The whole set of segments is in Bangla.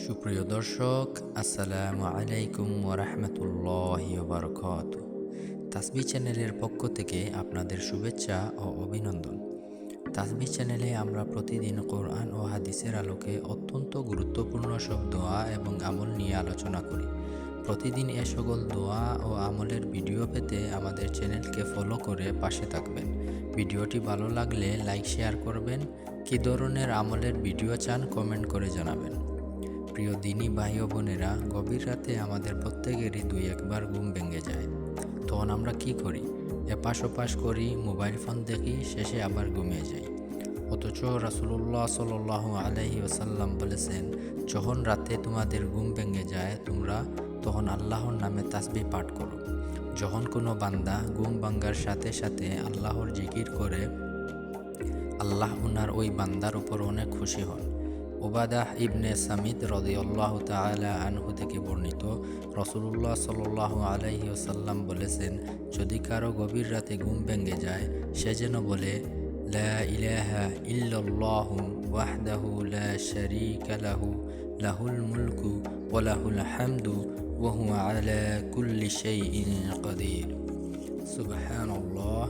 সুপ্রিয় দর্শক, আসসালামু আলাইকুম ওয়া রাহমাতুল্লাহি ওয়া বারাকাতুহু। তাসবিহ চ্যানেলের পক্ষ থেকে আপনাদের শুভেচ্ছা ও অভিনন্দন। তাসবিহ চ্যানেলে আমরা প্রতিদিন কোরআন ও হাদিসের আলোকে অত্যন্ত গুরুত্বপূর্ণ সব দোয়া এবং আমল নিয়ে আলোচনা করি। প্রতিদিন এ সকল দোয়া ও আমলের ভিডিও পেতে আমাদের চ্যানেলকে ফলো করে পাশে থাকবেন। ভিডিওটি ভালো লাগলে লাইক শেয়ার করবেন। কী ধরনের আমলের ভিডিও চান কমেন্ট করে জানাবেন। প্রিয় দিনী ভাই ও বোনেরা, গভীর রাতে আমাদের প্রত্যেকেরই দুই একবার ঘুম ভেঙে যায়। তখন আমরা কি করি? এপাশ ওপাশ করি, মোবাইল ফোন দেখি, শেষে আবার ঘুমিয়ে যাই। অথচ রাসূলুল্লাহ সাল্লাল্লাহু আলাইহি ওয়াসাল্লাম বলেছেন, যখন রাতে তোমাদের ঘুম ভেঙে যায় তোমরা তখন আল্লাহর নামে তাসবিহ পাঠ করো। যখন কোনো বান্দা ঘুম ভাঙ্গার সাথে সাথে আল্লাহর জিকির করে, আল্লাহ উনার ওই বান্দার উপর অনেক খুশি হন। উবাদাহ ইবনে সামিদ রাদিয়াল্লাহু তাআলা আনহু থেকে বর্ণিত, রাসূলুল্লাহ সাল্লাল্লাহু আলাইহি ওয়াসাল্লাম বলেছেন, যদি কারো গভীর রাতে ঘুম ভেঙে যায়, সে যেন বলে, লা ইলাহা ইল্লাল্লাহু ওয়াহদাহু লা শারীকা লাহু, লাহুল মুলকু ওয়া লাহুল হামদু ওয়া হুয়া আলা কুল্লি শাইইন কাদির। সুবহানাল্লাহ,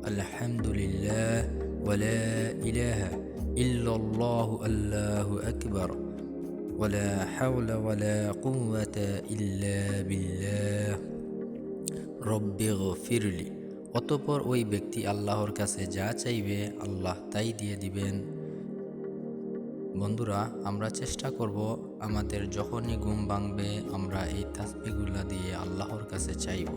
আলহামদুলিল্লাহ, ওয়া লা ইলাহা ইল্লাল্লাহু আল্লাহু আকবার, ওয়া লা হাওলা ওয়া লা কুওয়াতা ইল্লা বিল্লাহ, রব্বিগফিরলি। অতঃপর ওই ব্যক্তি আল্লাহর কাছে যা চাইবে আল্লাহ তাই দিয়ে দিবেন। বন্ধুরা, আমরা চেষ্টা করব আমাদের যখনই ঘুম ভাঙবে আমরা এই তাসবিহগুলা দিয়ে আল্লাহর কাছে চাইব।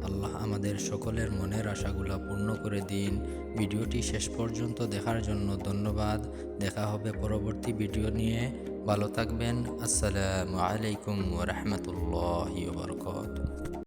আল্লাহ আমাদের সকলের মনের আশাগুলা পূর্ণ করে দিন। ভিডিওটি শেষ পর্যন্ত দেখার জন্য ধন্যবাদ। দেখা হবে পরবর্তী ভিডিও নিয়ে। ভালো থাকবেন। আসসালামু আলাইকুম ওয়া রাহমাতুল্লাহি ওয়া বারাকাতুহু।